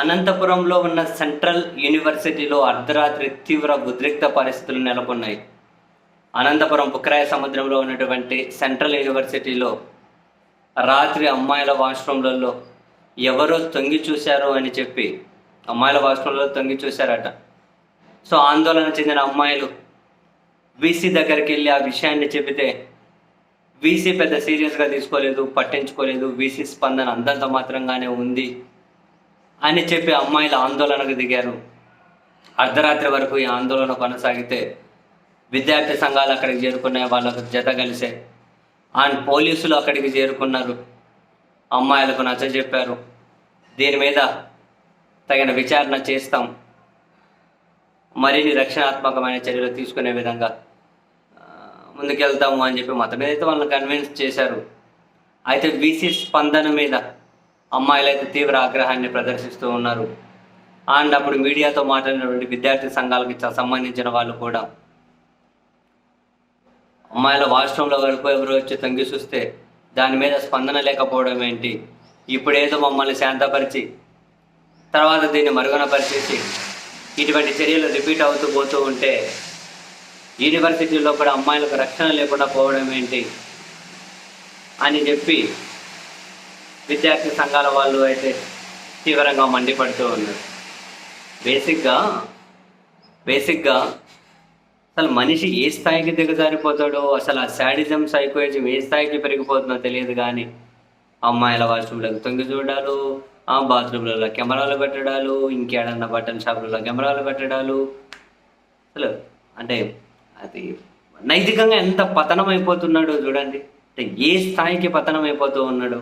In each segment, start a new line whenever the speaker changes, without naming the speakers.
అనంతపురంలో ఉన్న సెంట్రల్ యూనివర్సిటీలో అర్ధరాత్రి తీవ్ర ఉద్రిక్త పరిస్థితులు నెలకొన్నాయి. అనంతపురం బుక్కరాయ సముద్రంలో ఉన్నటువంటి సెంట్రల్ యూనివర్సిటీలో రాత్రి అమ్మాయిల వాష్రూమ్లలో ఎవరో తొంగి చూశారు అని చెప్పి అమ్మాయిల వాష్రూమ్లో తొంగి చూశారట. సో ఆందోళన చెందిన అమ్మాయిలు వీసీ దగ్గరికి వెళ్ళి ఆ విషయాన్ని చెబితే వీసీ పెద్ద సీరియస్గా తీసుకోలేదు, పట్టించుకోలేదు. వీసీ స్పందన అంతంత మాత్రంగానే ఉంది అని చెప్పి అమ్మాయిలు ఆందోళనకు దిగారు. అర్ధరాత్రి వరకు ఈ ఆందోళన కొనసాగితే విద్యార్థి సంఘాలు అక్కడికి చేరుకున్నాయి, వాళ్ళకు జత కలిసే. అండ్ పోలీసులు అక్కడికి చేరుకున్నారు, అమ్మాయిలకు నచ్చజెప్పారు. దీని మీద తగిన విచారణ చేస్తాం, మరిన్ని రక్షణాత్మకమైన చర్యలు తీసుకునే విధంగా ముందుకెళ్తాము అని చెప్పి మొత్తం మీద అయితే వాళ్ళని కన్విన్స్ చేశారు. అయితే వీసీ స్పందన మీద అమ్మాయిలు అయితే తీవ్ర ఆగ్రహాన్ని ప్రదర్శిస్తూ ఉన్నారు. అండ్ అప్పుడు మీడియాతో మాట్లాడినటువంటి విద్యార్థి సంఘాలకి సంబంధించిన వాళ్ళు కూడా అమ్మాయిల వాష్రూమ్లో వరకు ఎవరు వచ్చి తొంగి చూస్తే దాని మీద స్పందన లేకపోవడం ఏంటి, ఇప్పుడేదో మమ్మల్ని శాంతపరిచి తర్వాత దీన్ని మరుగునపరిచేసి ఇటువంటి చర్యలు రిపీట్ అవుతూ పోతూ ఉంటే యూనివర్సిటీలో కూడా అమ్మాయిలకు రక్షణ లేకుండా పోవడం ఏంటి అని చెప్పి విద్యార్థి సంఘాల వాళ్ళు అయితే తీవ్రంగా మండిపడుతూ ఉన్నారు. బేసిక్గా అసలు మనిషి ఏ స్థాయికి దిగజారిపోతాడో, అసలు ఆ శాడిజం సైకోయిజం ఏ స్థాయికి పెరిగిపోతుందో తెలియదు. కానీ అమ్మాయిల వాష్రూమ్లకు తొంగి చూడాలు, ఆ బాత్రూమ్లలో కెమెరాలు పెట్టడాలు, ఇంకేడన్నా బట్టల షాపులలో కెమెరాలు పెట్టడాలు, అసలు అంటే అది నైతికంగా ఎంత పతనం అయిపోతున్నాడో చూడండి. అంటే ఏ స్థాయికి పతనం అయిపోతూ ఉన్నాడో,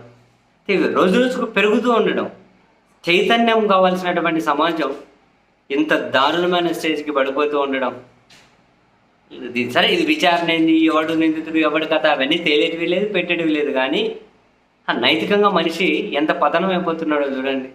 రోజు రోజుకు పెరుగుతూ ఉండడం. చైతన్యం కావాల్సినటువంటి సమాజం ఇంత దారుణమైన స్టేజ్కి పడిపోతూ ఉండడం. సరే, ఇది విచారణ ఏంది, ఎవడు నిందితుడు ఎవడి కథ అవన్నీ తేలేటివి లేదు, పెట్టేటివి లేదు. కానీ నైతికంగా మనిషి ఎంత పతనం అయిపోతున్నాడో చూడండి.